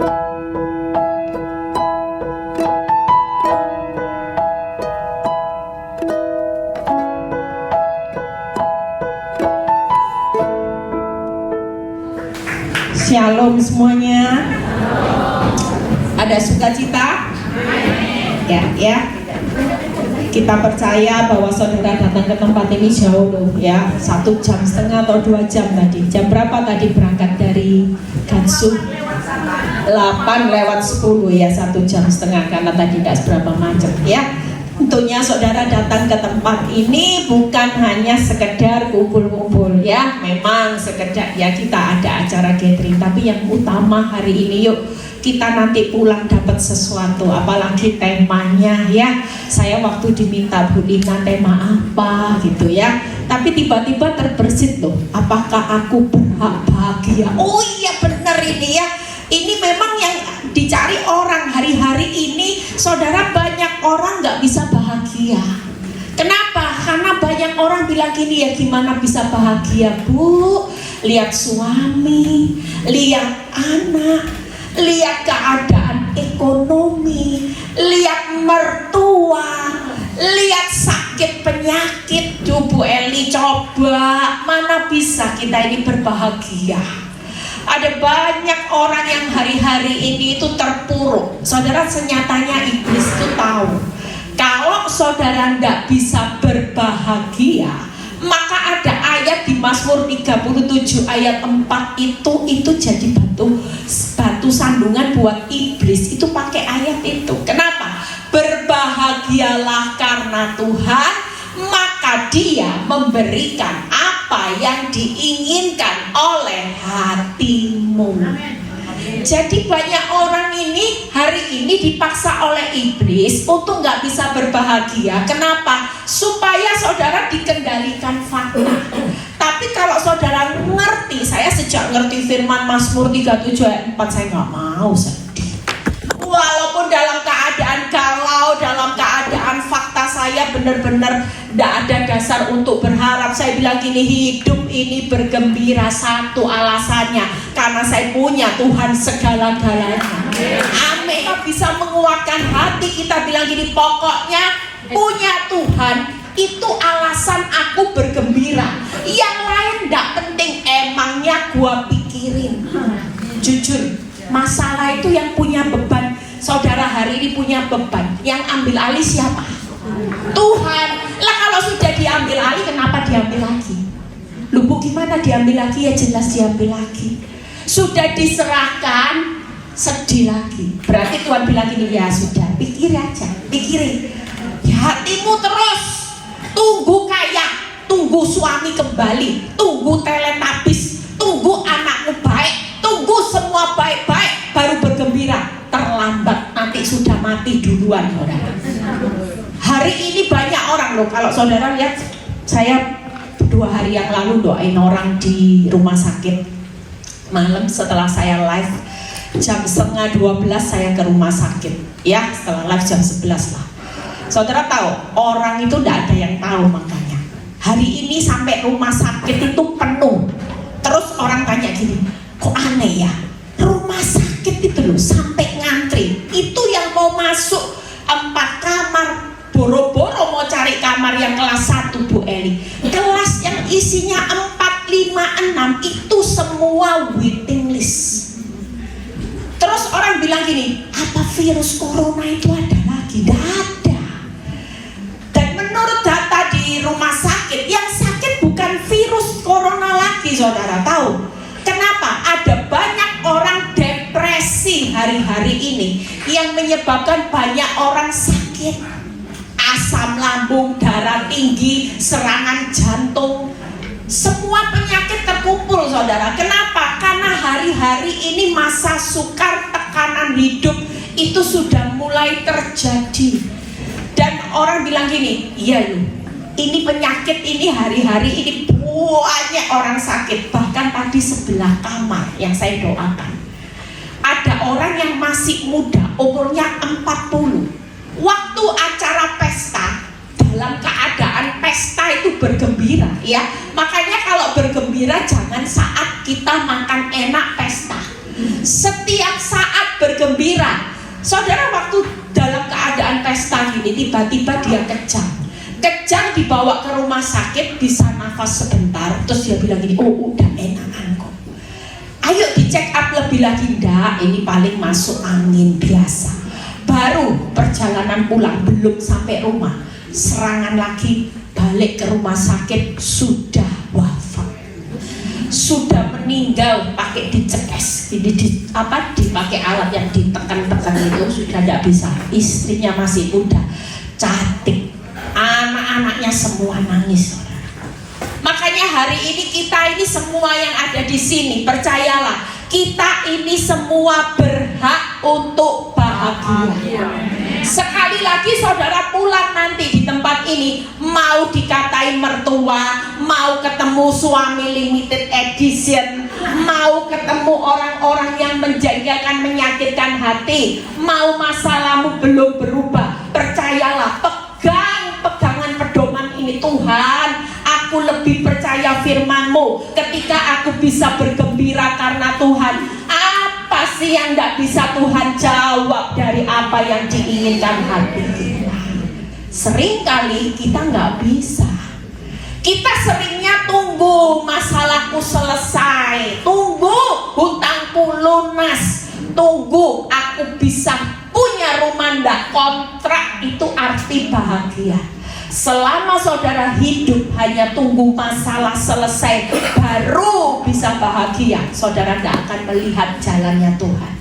Shalom semuanya. Ada sukacita? Ya. Kita percaya bahwa saudara datang ke tempat ini jauh loh ya. 1,5 jam atau 2 jam tadi. Jam berapa tadi berangkat dari Gansu? 8:10 ya, 1,5 jam karena tadi tidak seberapa macet ya. Tentunya saudara datang ke tempat ini bukan hanya sekedar kumpul-kumpul ya. Memang sekedar ya kita ada acara gathering, tapi yang utama hari ini yuk kita nanti pulang dapat sesuatu, apalagi temanya ya. Saya waktu diminta Bu Lina tema apa gitu ya, tapi tiba-tiba terbersit loh, apakah aku berhak bahagia? Oh iya benar ini ya. Ini memang yang dicari orang hari-hari ini. Saudara, banyak orang gak bisa bahagia. Kenapa? Karena banyak orang bilang gini, ya gimana bisa bahagia Bu? Lihat suami, lihat anak, lihat keadaan ekonomi, lihat mertua, lihat sakit penyakit. Bu Eli coba, mana bisa kita ini berbahagia? Ada banyak orang yang hari-hari ini itu terpuruk. Saudara, senyatanya iblis itu tahu kalau saudara tidak bisa berbahagia, maka ada ayat di Mazmur 37 ayat 4 itu jadi batu sandungan buat iblis. Itu pakai ayat itu. Kenapa? Berbahagialah karena Tuhan, maka Dia memberikan apa yang diinginkan oleh hatimu. Jadi banyak orang ini hari ini dipaksa oleh iblis untuk nggak bisa berbahagia. Kenapa? Supaya saudara dikendalikan fakta. Tapi kalau saudara ngerti, saya sejak ngerti firman Mazmur 37 ayat 4 saya nggak mau sedih. Walaupun dalam keadaan galau, dalam keadaan fakta saya benar-benar tidak ada dasar untuk berharap. Saya bilang gini, hidup ini bergembira satu alasannya, karena saya punya Tuhan segala-galanya. Amin. Kita bisa menguatkan hati kita bilang gini, pokoknya punya Tuhan itu alasan aku bergembira. Yang lain tidak penting, emangnya gua pikirin. Jujur, masalah itu yang punya beban. Saudara hari ini punya beban, yang ambil alih siapa? Tuhan. Lah kalau sudah diambil alih, kenapa diambil lagi? Lu Bu, gimana diambil lagi? Ya jelas diambil lagi. Sudah diserahkan, sedih lagi. Berarti Tuhan bilang gini, ya sudah, pikir aja, pikirin. Ya, hatimu terus tunggu kaya, tunggu suami kembali, tunggu teletabis, tunggu anakmu baik, tunggu semua baik-baik, baru bergembira. Terlambat, nanti sudah mati duluan saudara. Hari ini banyak orang loh, kalau saudara lihat, saya 2 hari yang lalu doain orang di rumah sakit. Malam setelah saya live jam 11:30 saya ke rumah sakit ya, setelah live jam 11 lah. Saudara tahu, orang itu tidak ada yang tahu. Makanya hari ini sampai rumah sakit itu penuh. Terus orang tanya gini, kok aneh ya, rumah sakit itu loh sampai ngantri. Itu yang mau masuk 4 kamar, boro-boro mau cari kamar yang kelas 1 Bu Eli. Kelas yang isinya 4, 5, 6 itu semua waiting list. Terus orang bilang gini, apa virus corona itu ada lagi? Tidak ada. Dan menurut data di rumah sakit, yang sakit bukan virus corona lagi, saudara tahu. Kenapa? Ada banyak orang depresi hari-hari ini yang menyebabkan banyak orang sakit. Asam lambung, darah tinggi, serangan jantung, semua penyakit terkumpul saudara. Kenapa? Karena hari-hari ini masa sukar, tekanan hidup itu sudah mulai terjadi. Dan orang bilang gini, iya loh, ini penyakit ini hari-hari ini banyak orang sakit. Bahkan tadi sebelah kamar yang saya doakan, ada orang yang masih muda, umurnya 40. Waktu acara pesta, dalam keadaan pesta itu bergembira ya. Makanya kalau bergembira jangan saat kita makan enak pesta. Setiap saat ini tiba-tiba dia kejang, dibawa ke rumah sakit, bisa nafas sebentar, terus dia bilang gini, oh udah enakan kok, ayo dicek up lebih lagi. Enggak, ini paling masuk angin biasa. Baru perjalanan pulang, belum sampai rumah, serangan lagi, balik ke rumah sakit, sudah wafat, sudah meninggal, pakai dicekes, dipakai alat yang ditekan-tekan itu, sudah tidak bisa. Istrinya masih muda, cantik, anak-anaknya semua nangis. Makanya hari ini kita ini semua yang ada di sini, percayalah, kita ini semua berhak untuk bahagia. Sekali lagi saudara pulang nanti di tempat ini, mau dikatain mertua, mau ketemu suami limited edition, mau ketemu orang-orang yang menjengkelkan, menyakitkan hati, mau masalahmu belum berubah, percayalah, pegangan pedoman ini. Tuhan, aku lebih percaya firman-Mu. Ketika aku bisa bergembira karena Tuhan, apa sih yang gak bisa Tuhan jawab dari apa yang diinginkan hati kita? Seringkali kita gak bisa. Kita seringnya tunggu masalahku selesai, tunggu hutangku lunas, tunggu aku bisa punya rumah ndak kontrak. Itu arti bahagia. Selama saudara hidup hanya tunggu masalah selesai baru bisa bahagia, saudara tidak akan melihat jalannya Tuhan.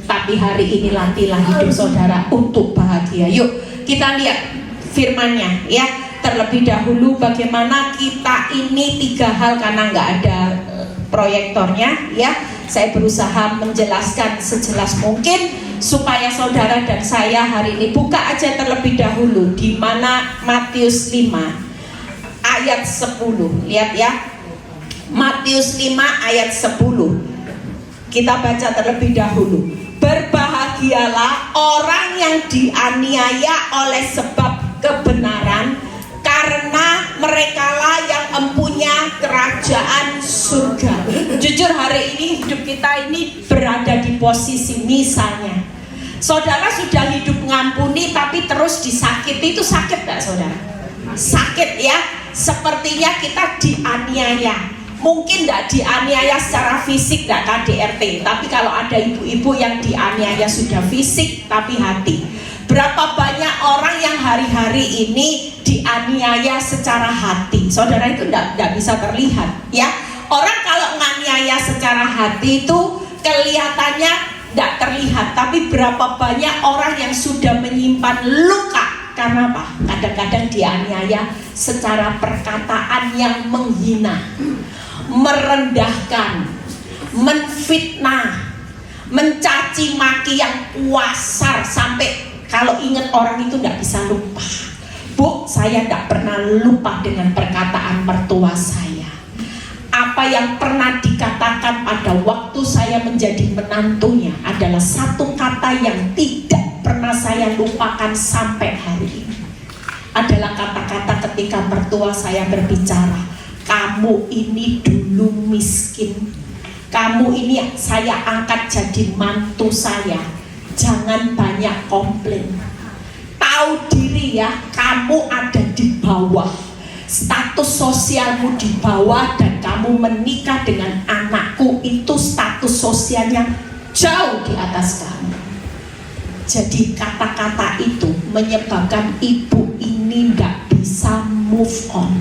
Tapi hari ini latihlah hidup saudara untuk bahagia. Yuk kita lihat firman-Nya ya. Terlebih dahulu bagaimana kita ini 3 hal, karena nggak ada proyektornya ya. Saya berusaha menjelaskan sejelas mungkin supaya saudara dan saya hari ini buka aja terlebih dahulu di mana Matius 5 ayat 10. Lihat ya, Matius 5 ayat 10. Kita baca terlebih dahulu. Berbahagialah orang yang dianiaya oleh sebab kebenaran, karena merekalah yang empunya kerajaan surga. Jujur hari ini hidup kita ini berada di posisi, misalnya saudara sudah hidup ngampuni tapi terus disakiti, itu sakit gak saudara? Sakit ya. Sepertinya kita dianiaya. Mungkin gak dianiaya secara fisik, gak KDRT, tapi kalau ada ibu-ibu yang dianiaya sudah fisik tapi hati. Berapa banyak orang yang hari-hari ini dianiaya secara hati? Saudara, itu tidak bisa terlihat ya. Orang kalau nganiaya secara hati itu kelihatannya tidak terlihat, tapi berapa banyak orang yang sudah menyimpan luka. Karena apa? Kadang-kadang dianiaya secara perkataan yang menghina, merendahkan, menfitnah, mencaci maki yang kasar, sampai kalau ingat orang itu tidak bisa lupa. Bu, saya tidak pernah lupa dengan perkataan mertua saya. Apa yang pernah dikatakan pada waktu saya menjadi menantunya adalah satu kata yang tidak pernah saya lupakan sampai hari ini. Adalah kata-kata ketika mertua saya berbicara, kamu ini dulu miskin, kamu ini saya angkat jadi mantu saya, jangan banyak komplain. Tahu diri ya, kamu ada di bawah, status sosialmu di bawah, dan kamu menikah dengan anakku, itu status sosialnya jauh di atas kamu. Jadi kata-kata itu menyebabkan ibu ini gak bisa move on.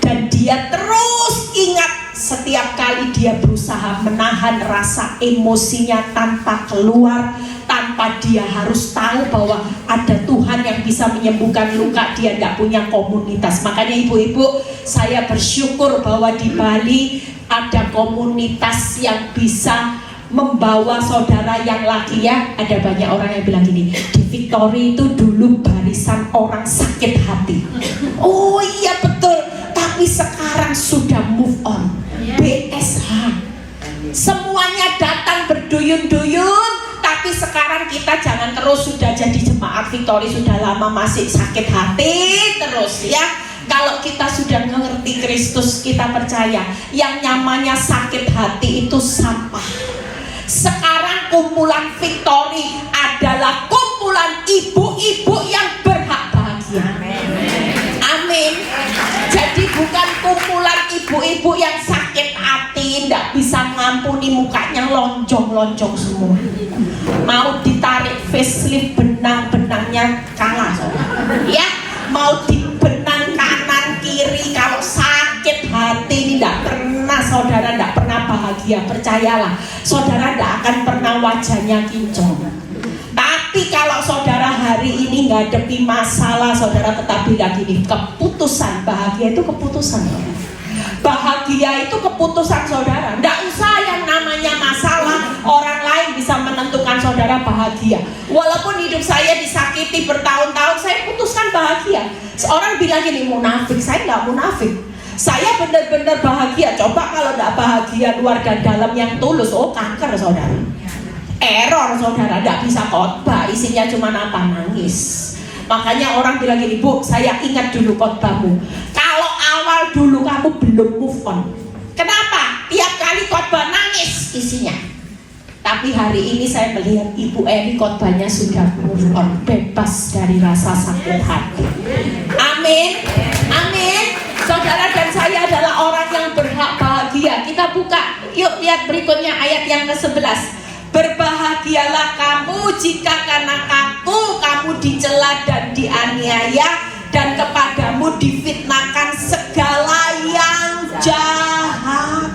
Dan dia terus ingat setiap kali dia berusaha menahan rasa emosinya tanpa keluar, tanpa dia harus tahu bahwa ada Tuhan yang bisa menyembuhkan luka. Dia tidak punya komunitas. Makanya ibu-ibu, saya bersyukur bahwa di Bali ada komunitas yang bisa membawa saudara yang laki ya. Ada banyak orang yang bilang gini, di Victory itu dulu barisan orang sakit hati. Oh iya betul, tapi sekarang sudah move on. BSH, semuanya datang berduyun-duyun. Tapi sekarang kita jangan terus sudah jadi jemaat Victory sudah lama masih sakit hati terus ya. Kalau kita sudah mengerti Kristus, kita percaya yang namanya sakit hati itu sampah. Sekarang kumpulan Victory adalah kumpulan ibu-ibu yang bukan kumpulan ibu-ibu yang sakit hati, tidak bisa ngampuni, mukanya lonjong-lonjong semua. Mau ditarik facelift, benang-benangnya kalah, saudara. Ya, mau dibenang kanan kiri, kalau sakit hati ini tidak pernah, saudara tidak pernah bahagia. Percayalah, saudara tidak akan pernah wajahnya kinclong. Tapi kalau saudara hari ini ngadepi masalah, saudara tetap bilang gini, keputusan bahagia itu keputusan. Bahagia itu keputusan saudara. Tidak usah yang namanya masalah orang lain bisa menentukan saudara bahagia. Walaupun hidup saya disakiti bertahun-tahun, saya putuskan bahagia. Seorang bilang gini, munafik. Saya nggak munafik. Saya benar-benar bahagia. Coba kalau tidak bahagia luar dan dalam yang tulus, oh kanker saudara. Error saudara, tidak bisa khotbah, isinya cuma apa? Nangis. Makanya orang bilang gini, Bu, saya ingat dulu khotbahmu. Kalau awal dulu kamu belum move on. Kenapa? Tiap kali khotbah nangis isinya. Tapi hari ini saya melihat Ibu Eri khotbahnya sudah move on, bebas dari rasa sakit hati. Amin, amin. Saudara dan saya adalah orang yang berhak bahagia. Kita buka, yuk lihat berikutnya ayat yang ke-11. Berbahagialah kamu jika karena kamu dicela dan dianiaya, dan kepadamu difitnahkan segala yang jahat.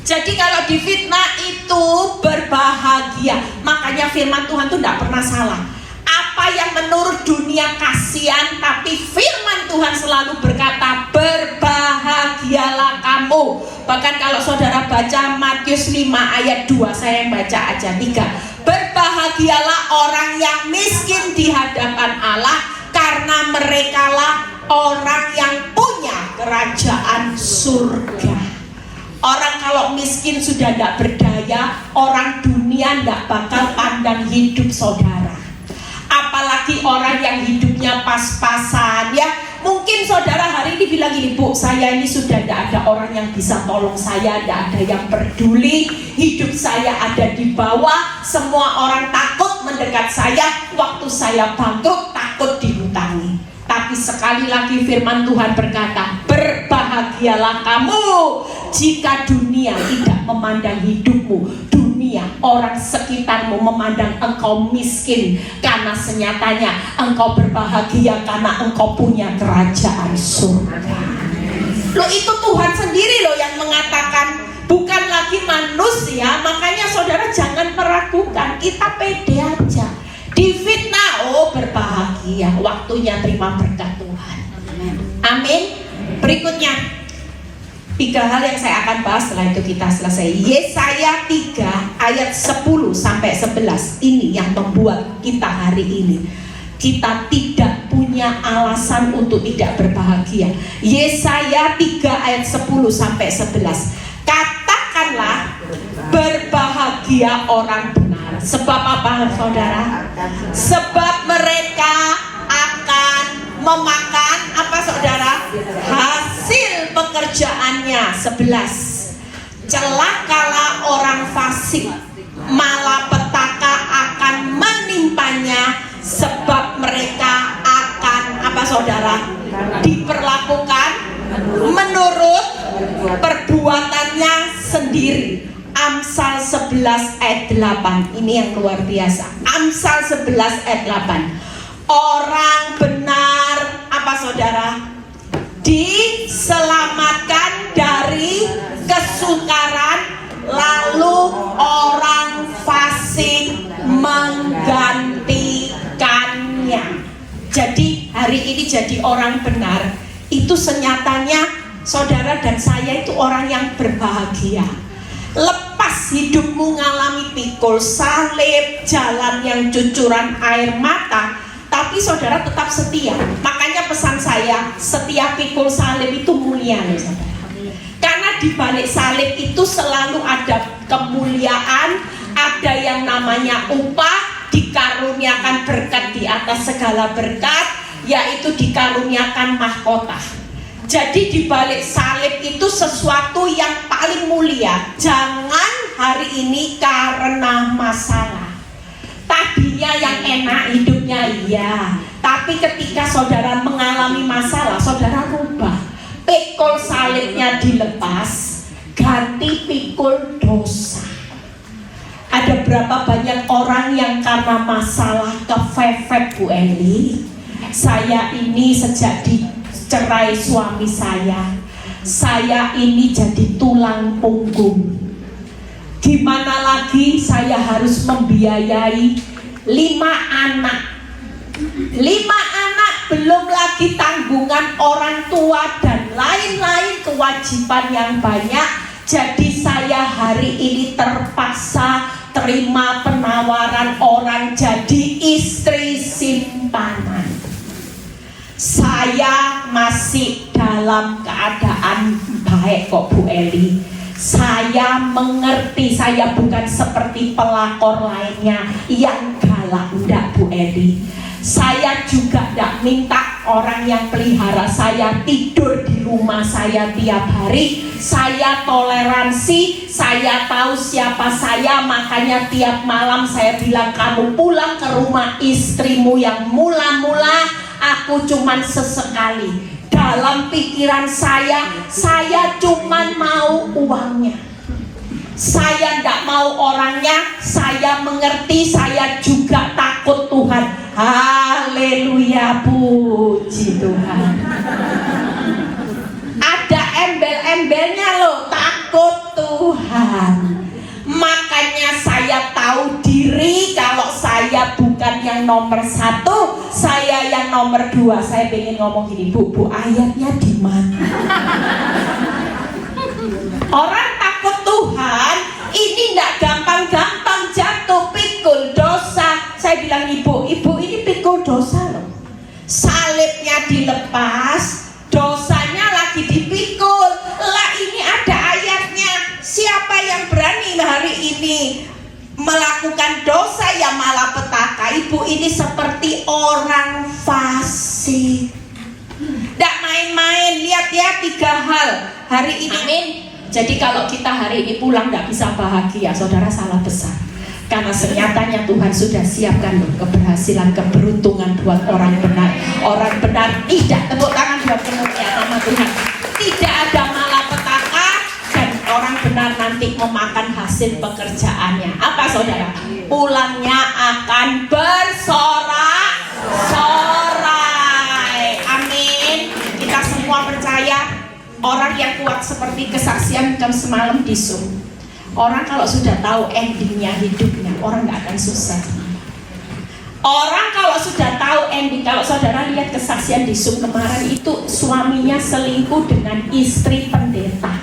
Jadi kalau difitnah itu berbahagia. Makanya firman Tuhan itu tidak pernah salah. Apa yang menurut dunia kasihan, tapi firman Tuhan selalu berkata berbahagialah kamu. Bahkan kalau saudara baca Matius 5 ayat 2, saya yang baca aja 3. Berbahagialah orang yang miskin di hadapan Allah, karena merekalah orang yang punya kerajaan surga. Orang kalau miskin sudah tidak berdaya, orang dunia tidak bakal pandang hidup saudara. Apalagi orang yang hidupnya pas-pasan, ya. Mungkin saudara hari ini bilang gini, Bu, saya ini sudah tidak ada orang yang bisa tolong saya, tidak ada yang peduli, hidup saya ada di bawah, semua orang takut mendekat saya, waktu saya bangkrut takut dihutangi. Tapi sekali lagi firman Tuhan berkata, berbahagialah kamu jika dunia tidak memandang hidupmu, orang sekitarmu memandang engkau miskin, karena senyatanya engkau berbahagia karena engkau punya kerajaan surga. Loh, itu Tuhan sendiri loh yang mengatakan, bukan lagi manusia. Makanya saudara jangan meragukan, kita pede aja. Difitnah, oh berbahagia, waktunya terima berkat Tuhan. Amin. Berikutnya 3 hal yang saya akan bahas, setelah itu kita selesai. Yesaya 3 ayat 10 sampai 11. Ini yang membuat kita hari ini kita tidak punya alasan untuk tidak berbahagia. Yesaya 3 ayat 10 sampai 11. Katakanlah berbahagia orang benar. Sebab apa saudara? Sebab mereka akan memakan apa saudara? Hasil pekerjaannya. 11. Celakalah orang fasik, malapetaka akan menimpanya, sebab mereka akan apa saudara? Diperlakukan menurut perbuatannya sendiri. Amsal 11 ayat 8. Ini yang luar biasa. Amsal 11 ayat 8. Orang benar apa saudara? Diselamatkan dari kesukaran, lalu orang fasik menggantikannya. Jadi hari ini jadi orang benar itu senyatanya saudara dan saya itu orang yang berbahagia. Lepas hidupmu ngalami pikul salib, jalan yang cucuran air mata, tapi saudara tetap setia. Makanya pesan saya, setiap pikul salib itu mulia loh saudara. Karena di balik salib itu selalu ada kemuliaan, ada yang namanya upah, dikaruniakan berkat di atas segala berkat, yaitu dikaruniakan mahkota. Jadi di balik salib itu sesuatu yang paling mulia. Jangan hari ini karena masalah. Tadinya yang enak hidupnya iya, tapi ketika saudara mengalami masalah, saudara rubah. pikul salibnya dilepas, ganti pikul dosa. Ada berapa banyak orang yang karena masalah kepepet, Bu Eli, saya ini sejak dicerai suami saya ini jadi tulang punggung. Gimana lagi saya harus membiayai 5 anak, belum lagi tanggungan orang tua dan lain-lain kewajiban yang banyak. Jadi saya hari ini terpaksa terima penawaran orang jadi istri simpanan. Saya masih dalam keadaan baik kok, Bu Eli. Saya mengerti, saya bukan seperti pelakor lainnya yang galak, enggak, Bu Eli. Saya juga tidak minta orang yang pelihara saya tidur di rumah saya tiap hari. Saya toleransi, saya tahu siapa saya, makanya tiap malam saya bilang, kamu pulang ke rumah istrimu yang mula-mula aku cuman sesekali. Dalam pikiran saya cuman mau uangnya. Saya tidak mau orangnya, saya mengerti, saya juga takut Tuhan. Haleluya, puji Tuhan. Ada embel-embelnya loh, takut Tuhan. Makanya saya tahu diri kalau saya bukan yang nomor 1, saya yang nomor 2. Saya pengen ngomong gini, Bu, ayatnya di mana? Orang takut Tuhan ini tidak gampang-gampang jatuh pikul dosa. Saya bilang, ibu ini pikul dosa loh. Salibnya dilepas, dosanya lagi dipikul. Lah ini ada ayatnya. Siapa yang berani hari ini melakukan dosa yang malah petaka? Ibu ini seperti orang fasik. Tidak main-main. Lihat ya 3 hal hari ini. Amin. Jadi kalau kita hari ini pulang tidak bisa bahagia, saudara, salah besar. Karena senyatanya Tuhan sudah siapkan loh keberhasilan, keberuntungan buat orang benar. Orang benar tidak, tepuk tangan buat kemuliaan nama Tuhan. Tidak ada malapetaka dan orang benar nanti memakan hasil pekerjaannya. Apa saudara? Pulangnya akan bersorak-sorai. Amin. Kita semua percaya. Orang yang kuat seperti kesaksian jam semalam di Zoom. Orang kalau sudah tahu endingnya hidupnya, orang gak akan susah. Orang kalau sudah tahu ending, kalau saudara lihat kesaksian di Zoom kemarin itu, suaminya selingkuh dengan istri pendeta.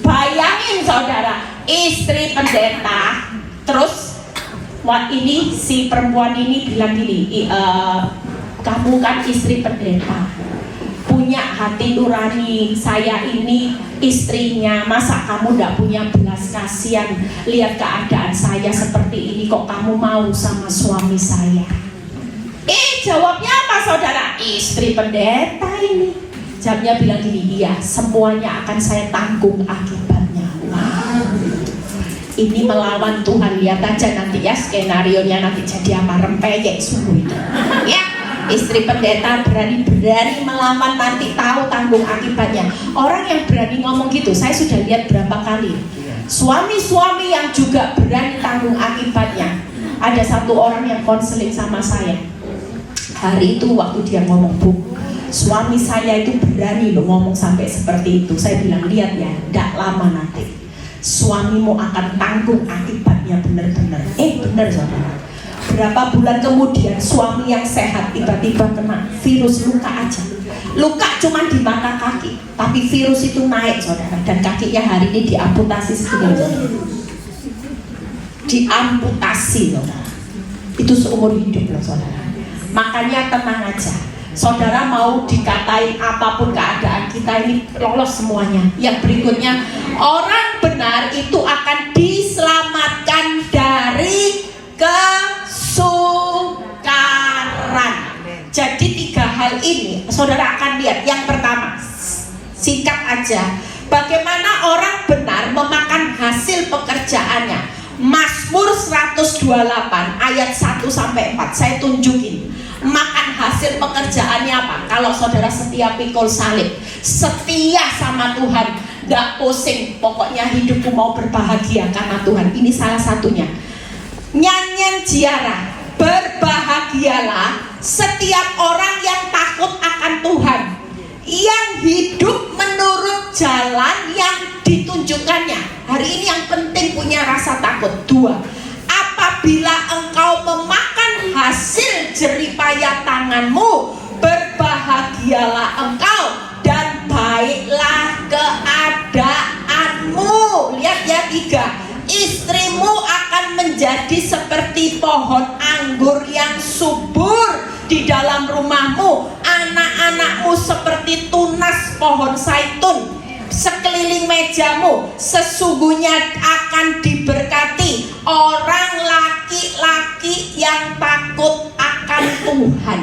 Bayangin saudara, istri pendeta. Terus ini si perempuan ini bilang gini, kamu kan istri pendeta, punya hati nurani, saya ini istrinya, masa kamu tidak punya belas kasihan? Lihat keadaan saya seperti ini, kok kamu mau sama suami saya? Jawabnya apa saudara? Istri pendeta ini. Jawabnya bilang gini, iya, semuanya akan saya tanggung akibatnya. Wow. Ini melawan Tuhan. Lihat aja nanti ya skenario-nya nanti jadi apa, rempeyek sungguh itu. Ya. Istri pendeta berani melawan, nanti tahu tanggung akibatnya. Orang yang berani ngomong gitu, saya sudah lihat berapa kali. Suami-suami yang juga berani tanggung akibatnya. Ada satu orang yang konseling sama saya. Hari itu waktu dia ngomong, Bu, suami saya itu berani loh ngomong sampai seperti itu. Saya bilang, lihat ya, tidak lama nanti suamimu akan tanggung akibatnya benar-benar. Benar saudara. Berapa bulan kemudian suami yang sehat tiba-tiba kena virus, luka aja. Luka cuma di mata kaki, tapi virus itu naik saudara, dan kakinya hari ini diamputasi segini saudara. Diamputasi saudara. Itu seumur hidup loh saudara. Makanya tenang aja. Saudara mau dikatain apapun keadaan, kita ini lolos semuanya. Yang berikutnya, orang benar itu akan diselamatkan dari kesukaran. Jadi 3 hal ini saudara akan lihat. Yang pertama, singkat aja, bagaimana orang benar memakan hasil pekerjaannya. Mazmur 128 ayat 1-4 saya tunjukin. Makan hasil pekerjaannya apa? Kalau saudara setia pikul salib, setia sama Tuhan, gak pusing, pokoknya hidupku mau berbahagia karena Tuhan. Ini salah satunya. Nyanyian Ziarah, berbahagialah setiap orang yang takut akan Tuhan, yang hidup menurut jalan yang ditunjukkannya. Hari ini yang penting punya rasa takut. 2, apabila engkau memakan hasil jeripaya tanganmu, berbahagialah engkau dan baiklah keadaanmu. Lihat ya 3, istrimu akan menjadi seperti pohon anggur yang subur di dalam rumahmu, anak-anakmu seperti tunas pohon zaitun sekeliling mejamu. Sesungguhnya akan diberkati orang laki-laki yang takut akan Tuhan.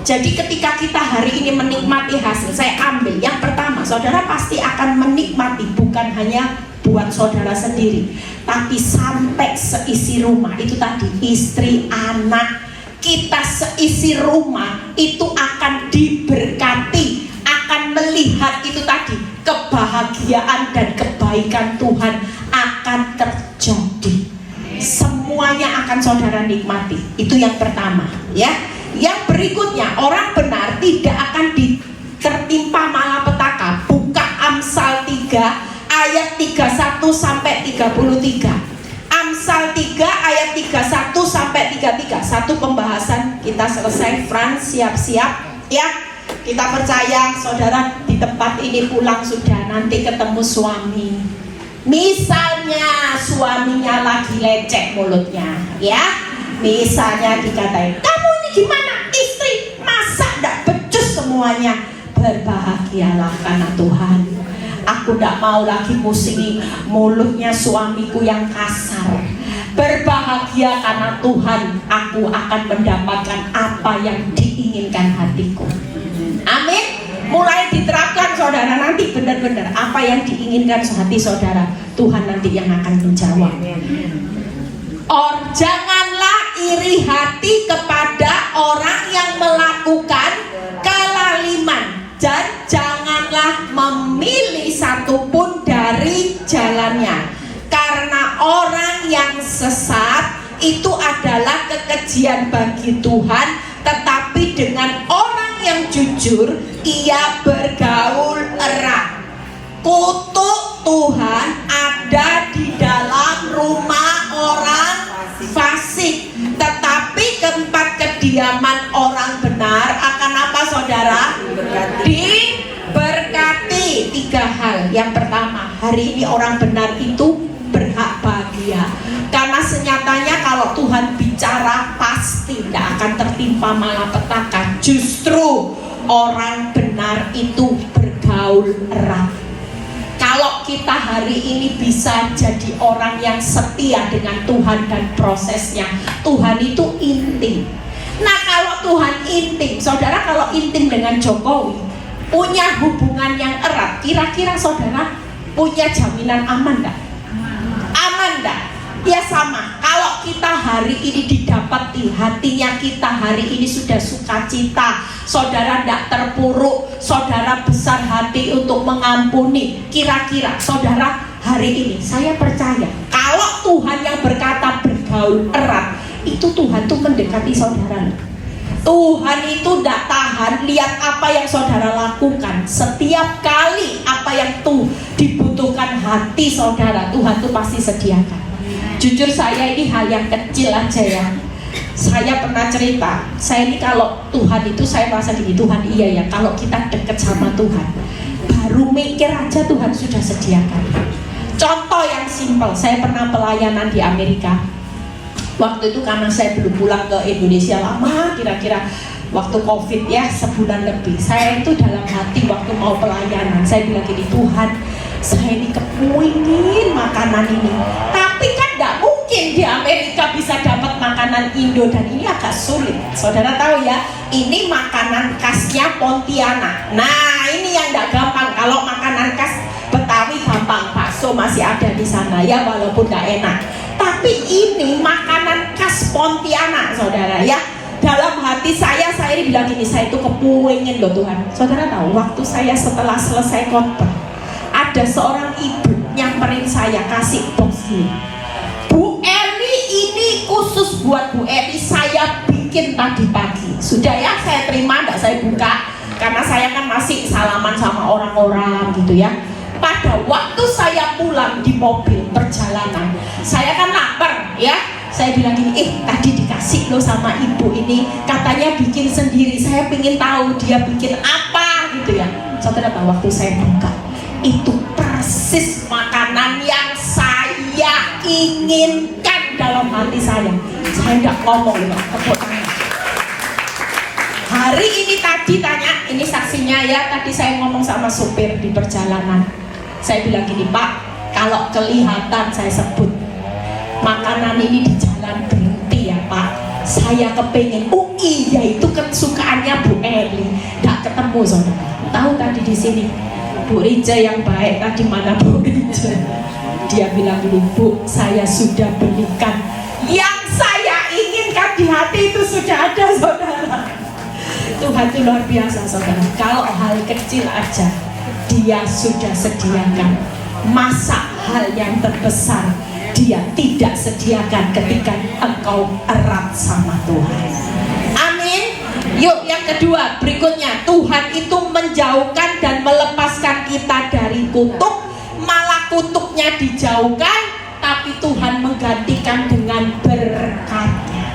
Jadi ketika kita hari ini menikmati hasil, saya ambil yang pertama, saudara pasti akan menikmati bukan hanya buat saudara sendiri, tapi sampai seisi rumah. Itu tadi, istri, anak, kita seisi rumah itu akan diberkati, akan melihat itu tadi, kebahagiaan dan kebaikan Tuhan akan terjadi. Semuanya akan saudara nikmati. Itu yang pertama, ya. Yang berikutnya, orang benar tidak akan tertimpa malapetaka. Buka Amsal 3 ayat 31 sampai 33. Amsal 3 ayat 31 sampai 33. Satu pembahasan kita selesai. Frans, siap-siap ya. Kita percaya saudara di tempat ini pulang sudah, nanti ketemu suami. Misalnya suaminya lagi lecek mulutnya, ya. Misalnya dikatain, kamu ini gimana istri, masa gak becus semuanya? Berbahagialah karena Tuhan. Aku gak mau lagi musingi mulutnya suamiku yang kasar. Berbahagia karena Tuhan, aku akan mendapatkan apa yang diinginkan hatiku. Amin. Mulai diterapkan saudara, nanti benar-benar apa yang diinginkan hati saudara, Tuhan nanti yang akan menjawab. Janganlah iri hati kepada orang yang melakukan kelaliman, dan janganlah memilih satupun dari jalannya, karena orang yang sesat itu adalah kekejian bagi Tuhan, tetapi dengan orang yang jujur ia bergaul erat. Kutuk Tuhan ada di dalam rumah orang fasik, tetapi tempat kediaman orang benar akan apa saudara? Diberkati. 3 hal. Yang pertama, hari ini orang benar itu berhak bahagia, karena senyatanya kalau Tuhan bicara pasti tidak akan tertimpa malapetaka. Justru orang benar itu bergaul erat. Kalau kita hari ini bisa jadi orang yang setia dengan Tuhan dan prosesnya, Tuhan itu intim. Nah kalau Tuhan intim, saudara kalau intim dengan Jokowi, punya hubungan yang erat, kira-kira saudara punya jaminan aman gak? Aman gak? Ya sama, kalau kita hari ini didapati hatinya kita hari ini sudah sukacita, saudara tidak terpuruk, saudara besar hati untuk mengampuni, kira-kira saudara hari ini saya percaya kalau Tuhan yang berkata bergaul erat, itu Tuhan tuh mendekati saudara. Tuhan itu tidak tahan lihat apa yang saudara lakukan. Setiap kali apa yang tuh dibutuhkan hati saudara, Tuhan tuh pasti sediakan. Jujur saya ini hal yang kecil aja ya. Saya pernah cerita, saya ini kalau Tuhan itu saya merasa gini, Tuhan iya ya, kalau kita deket sama Tuhan, baru mikir aja Tuhan sudah sediakan. Contoh yang simpel, saya pernah pelayanan di Amerika. Waktu itu karena saya belum pulang ke Indonesia lama, kira-kira waktu COVID ya, sebulan lebih. Saya itu dalam hati waktu mau pelayanan, saya bilang gini, Tuhan, saya ini kepingin makanan ini, tapi kan gak mungkin di Amerika bisa dapat makanan Indo, dan ini agak sulit. Saudara tahu ya, ini makanan khasnya Pontianak. Nah ini yang gak gampang. Kalau makanan khas Betawi gampang, bakso masih ada di sana ya, walaupun gak enak. Tapi ini makanan khas Pontianak saudara ya. Dalam hati saya bilang gini, saya itu kepengen loh Tuhan. Saudara tahu, waktu saya setelah selesai khotbah, ada seorang ibu nyamperin saya, kasih box ini. Bu Eli, ini khusus buat Bu Eli, saya bikin tadi pagi. Sudah ya, saya terima, enggak saya buka, karena saya kan masih salaman sama orang-orang gitu ya. Pada waktu saya pulang di mobil perjalanan, saya kan lapar ya. Saya bilang gini, tadi dikasih loh sama ibu ini, katanya bikin sendiri. Saya pengen tahu dia bikin apa gitu ya. Saudara tahu, waktu saya buka, itu persis makanan yang saya inginkan dalam hati saya. Saya nggak ngomong loh, tepuk tangan. Hari ini tadi tanya, ini saksinya ya, tadi saya ngomong sama supir di perjalanan. Saya bilang gini, Pak, kalau kelihatan saya sebut makanan ini di jalan, berhenti ya Pak. Saya kepengen. Oh iya, itu kesukaannya Bu Eli. Nggak ketemu saudara. Tahu tadi di sini Bu Rija yang baik tadi, mana Bu Rija? Dia bilang gini, Bu, saya sudah belikan yang saya inginkan di hati, itu sudah ada saudara. Tuhan itu luar biasa saudara. Kalau hal kecil aja Dia sudah sediakan. Masa hal yang terbesar Dia tidak sediakan ketika engkau erat sama Tuhan. Amin. Yuk yang kedua, berikutnya, Tuhan itu menjauhkan dan melepaskan kita dari kutuk. Malah kutuknya dijauhkan, tapi Tuhan menggantikan dengan berkat-Nya.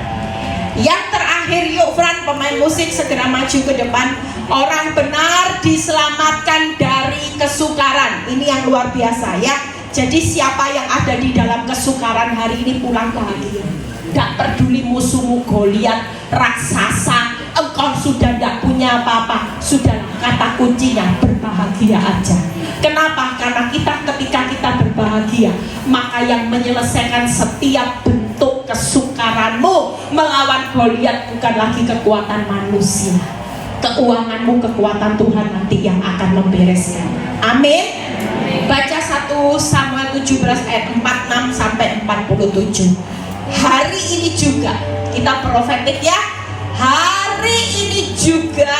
Yang terakhir, yuk Fran, pemain musik segera maju ke depan. Orang benar diselamatkan dari kesukaran. Ini yang luar biasa ya. Jadi siapa yang ada di dalam kesukaran hari ini pulang bahagia. Tidak peduli musuhmu Goliat, raksasa, engkau sudah tidak punya apa-apa. Sudah, kata kuncinya berbahagia aja. Kenapa? Karena ketika kita berbahagia, maka yang menyelesaikan setiap bentuk kesukaranmu melawan Goliat bukan lagi kekuatan manusia. Keuanganmu, kekuatan Tuhan nanti yang akan membereskan. Amin. Baca 1 Samuel 17 ayat 46 sampai 47. Hari ini juga kita profetik ya. Hari ini juga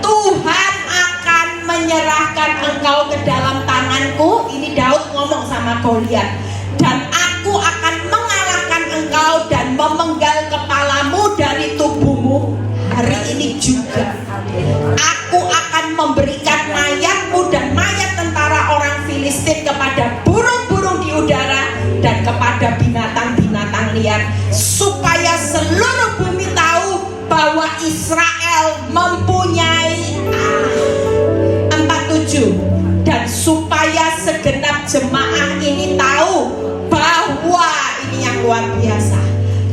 Tuhan akan menyerahkan engkau ke dalam tanganku. Ini Daud ngomong sama Goliat. Dan aku akan mengalahkan engkau dan memenggal kepalamu dari tubuhmu. Hari ini juga aku akan memberikan mayatmu dan mayat tentara orang Filistin kepada burung-burung di udara dan kepada binatang-binatang liar, supaya seluruh bumi tahu bahwa Israel mempunyai 47. Dan supaya segenap jemaah ini tahu bahwa ini yang luar biasa,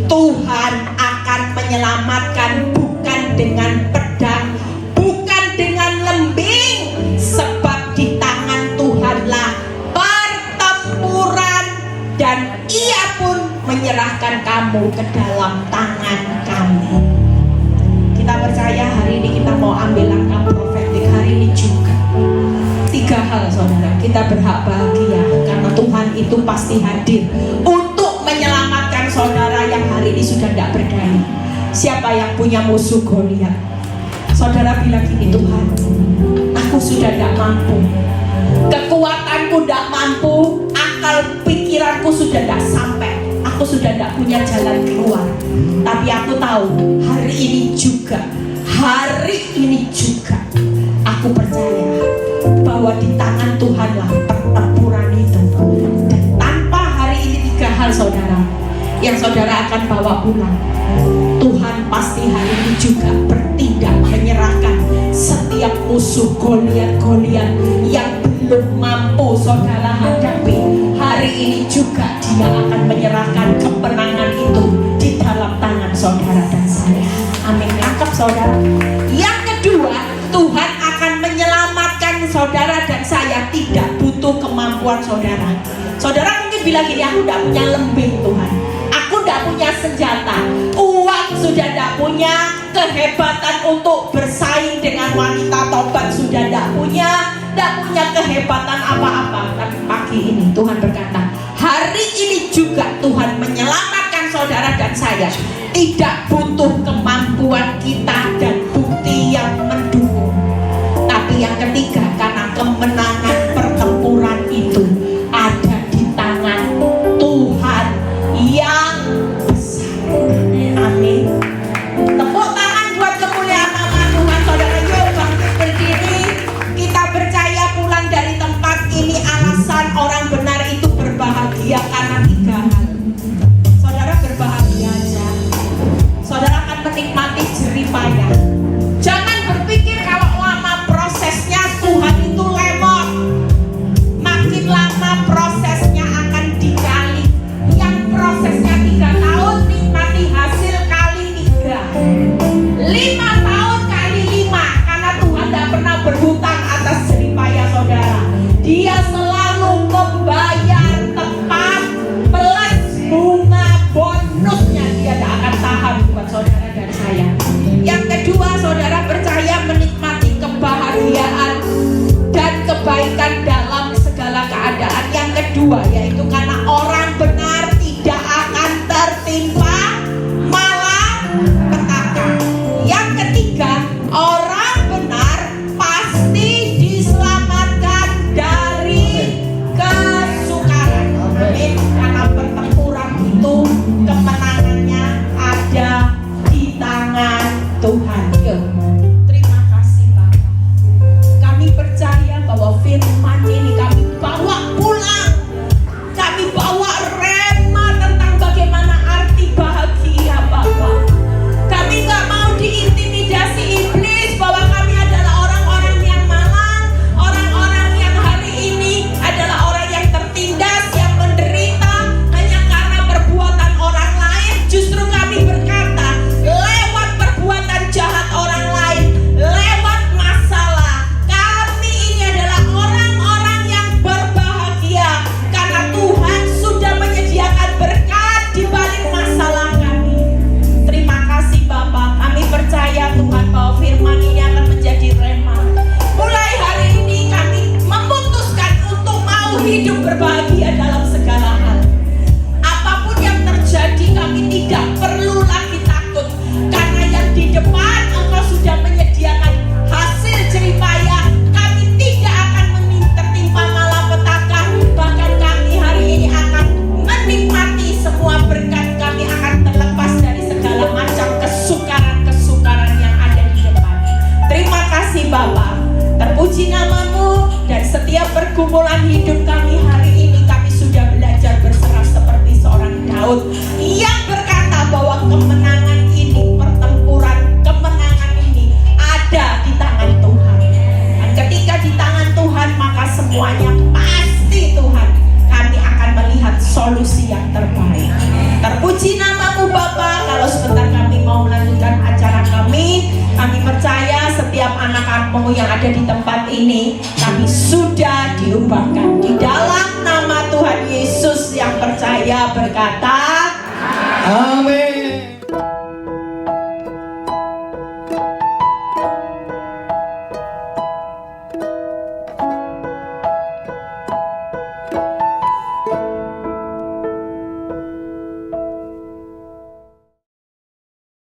Tuhan akan menyelamatkan bukan dengan pedang, bukan dengan lembing, sebab di tangan Tuhanlah pertempuran, dan Ia pun menyerahkan kamu ke dalam tangan kami. Kita percaya hari ini kita mau ambil langkah profetik hari ini juga. 3 hal saudara, kita berhak bahagia karena Tuhan itu pasti hadir untuk menyelamatkan saudara yang hari ini sudah tidak berdaya. Siapa yang punya musuh Goliat? Saudara bilang gini, Tuhan, aku sudah tidak mampu, kekuatanku tidak mampu, akal pikiranku sudah tidak sampai, aku sudah tidak punya jalan keluar. Tapi aku tahu hari ini juga aku percaya bahwa di tangan Tuhanlah pertempuran itu. Dan tanpa hari ini 3 hal saudara yang saudara akan bawa pulang, Tuhan pasti hari ini juga bertindak menyerahkan setiap musuh Goliat-Goliat yang belum mampu saudara hadapi. Hari ini juga Dia akan menyerahkan kemenangan itu di dalam tangan saudara dan saya. Amin. Nangkep saudara? Yang kedua, Tuhan akan menyelamatkan saudara dan saya tidak butuh kemampuan saudara. Saudara mungkin bilang gini, aku tidak punya lembing Tuhan, aku tidak punya senjata, uang sudah tidak punya, kehebatan untuk bersaing dengan wanita tobat sudah tidak punya kehebatan apa-apa. Tapi pagi ini Tuhan berkata, hari ini juga Tuhan menyelamatkan saudara dan saya. Tidak butuh kemampuan kita dan bukan bukti yang mendukung. Tapi yang ketiga, karena kemenangan pertempuran itu ada di tangan Tuhan yang besar. Amin. Tepuk tangan buat kemuliaan nama Tuhan. Saudara, yuk bangkit berdiri. Kita percaya pulang dari tempat ini alasan orang benar itu berbahagia karena 3 hal. Saudara berbahagia aja. Saudara akan menikmati jerih payah. Jangan berpikir kalau lama prosesnya Tuhan itu lemot. Makin lama prosesnya akan dikali. Yang prosesnya 3 tahun nikmati hasil kali 3. 5 tahun kali 5. Karena Tuhan tidak pernah berhutang atas jerih payah saudara. Dia selalu membayar tepat plus bunga bonusnya. Dia tidak akan tahan buat saudara dan saya. Yang kedua, saudara percaya menikmati kebahagiaan dan kebaikan dalam segala keadaan. Yang kedua yaitu karena orang benar tidak akan tertimpa malapetaka. Yang ketiga, orang benar pasti diselamatkan dari kesukaran. Amin. Karena pertempuran itu kemenangannya ada di tangan Tuhan. Terima kasih Bapak. Kami percaya bahwa firman ini kami bawa pulang. Kami bawa rema tentang bagaimana arti bahagia Bapak. Kami gak mau diintimidasi iblis bahwa kami adalah orang-orang yang malang, orang-orang yang hari ini adalah orang yang tertindas, yang menderita hanya karena perbuatan orang lain. Justru kami berkata, lewat perbuatan jahat orang lain, lewat masalah, kami ini adalah orang-orang yang berbahagia karena Tuhan sudah menyediakan berkat di balik masalah kami. Terima kasih Bapak. Kami percaya Tuhan bahwa firman ini akan menjadi rema. Mulai hari ini kami memutuskan untuk mau hidup berbahagia dalam segala hal. Apapun yang terjadi kami tidak perlu lagi takut. Karena yang di depan Engkau sudah menyediakan hasil jerih payah. Kami tidak akan tertimpa malapetaka. Bahkan kami hari ini akan menikmati semua berkat. Kami akan terlepas dari segala macam kesukaran-kesukaran yang ada di depan. Terima kasih Bapak. Terpuji namamu. Dan setiap pergumulan hidup kami hari ini, kami sudah belajar berserah seperti seorang Daud yang berkata bahwa kemenangan ini, pertempuran kemenangan ini ada di tangan Tuhan. Dan ketika di tangan Tuhan, maka semuanya pasti Tuhan. Kami akan melihat solusi yang terbaik. Terpuji namamu Bapak. Kalau sebentar kami mau melanjutkan acara kami percaya setiap anak-anakmu yang ada di tempat ini, kami sudah diubahkan. Di dalam nama Tuhan Yesus yang percaya berkata, Amin.